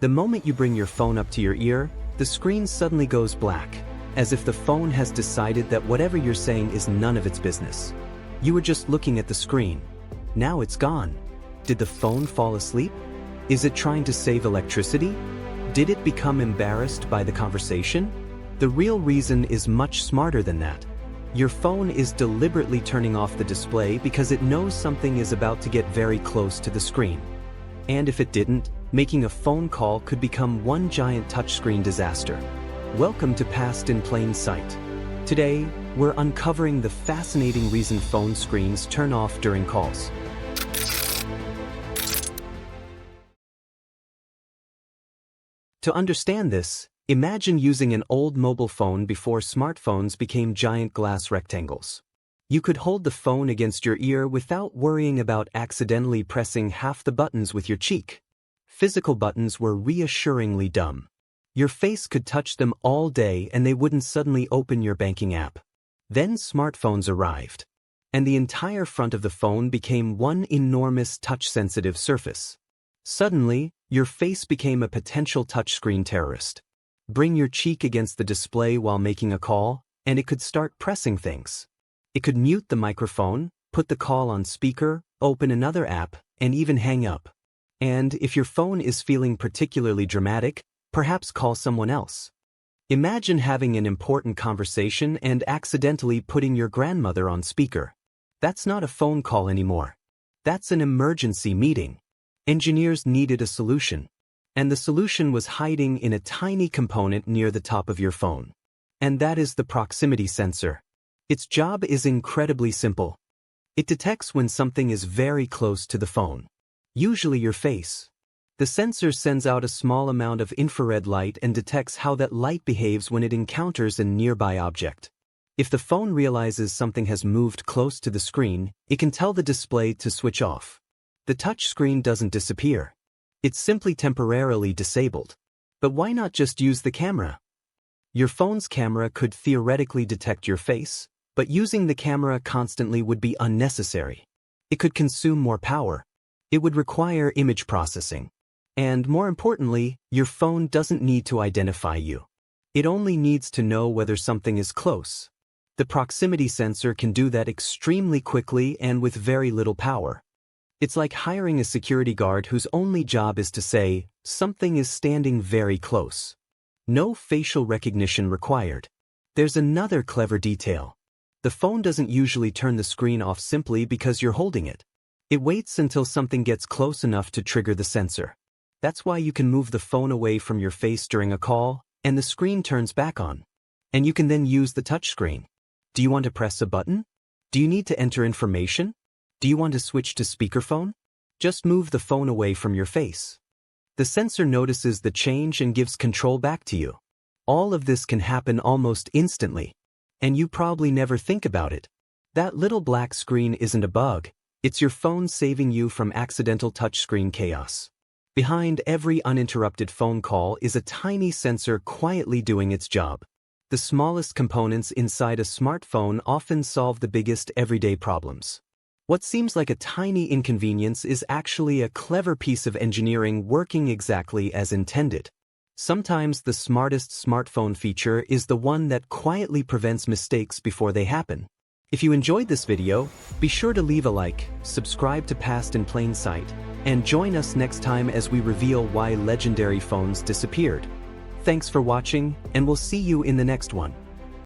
The moment you bring your phone up to your ear, the screen suddenly goes black, as if the phone has decided that whatever you're saying is none of its business. You were just looking at the screen. Now it's gone. Did the phone fall asleep? Is it trying to save electricity? Did it become embarrassed by the conversation? The real reason is much smarter than that. Your phone is deliberately turning off the display because it knows something is about to get very close to the screen. And if it didn't, making a phone call could become one giant touchscreen disaster. Welcome to Past in Plain Sight. Today, we're uncovering the fascinating reason phone screens turn off during calls. To understand this, imagine using an old mobile phone before smartphones became giant glass rectangles. You could hold the phone against your ear without worrying about accidentally pressing half the buttons with your cheek. Physical buttons were reassuringly dumb. Your face could touch them all day and they wouldn't suddenly open your banking app. Then smartphones arrived, and the entire front of the phone became one enormous touch-sensitive surface. Suddenly, your face became a potential touchscreen terrorist. Bring your cheek against the display while making a call, and it could start pressing things. It could mute the microphone, put the call on speaker, open another app, and even hang up. And if your phone is feeling particularly dramatic, perhaps call someone else. Imagine having an important conversation and accidentally putting your grandmother on speaker. That's not a phone call anymore. That's an emergency meeting. Engineers needed a solution, and the solution was hiding in a tiny component near the top of your phone. And that is the proximity sensor. Its job is incredibly simple. It detects when something is very close to the phone, usually your face. The sensor sends out a small amount of infrared light and detects how that light behaves when it encounters a nearby object. If the phone realizes something has moved close to the screen, it can tell the display to switch off. The touch screen doesn't disappear. It's simply temporarily disabled. But why not just use the camera? Your phone's camera could theoretically detect your face, but using the camera constantly would be unnecessary. It could consume more power. It would require image processing. And more importantly, your phone doesn't need to identify you. It only needs to know whether something is close. The proximity sensor can do that extremely quickly and with very little power. It's like hiring a security guard whose only job is to say, something is standing very close. No facial recognition required. There's another clever detail. The phone doesn't usually turn the screen off simply because you're holding it. It waits until something gets close enough to trigger the sensor. That's why you can move the phone away from your face during a call, and the screen turns back on. And you can then use the touchscreen. Do you want to press a button? Do you need to enter information? Do you want to switch to speakerphone? Just move the phone away from your face. The sensor notices the change and gives control back to you. All of this can happen almost instantly. And you probably never think about it. That little black screen isn't a bug. It's your phone saving you from accidental touchscreen chaos. Behind every uninterrupted phone call is a tiny sensor quietly doing its job. The smallest components inside a smartphone often solve the biggest everyday problems. What seems like a tiny inconvenience is actually a clever piece of engineering working exactly as intended. Sometimes the smartest smartphone feature is the one that quietly prevents mistakes before they happen. If you enjoyed this video, be sure to leave a like, subscribe to Past in Plain Sight, and join us next time as we reveal why legendary phones disappeared. Thanks for watching, and we'll see you in the next one.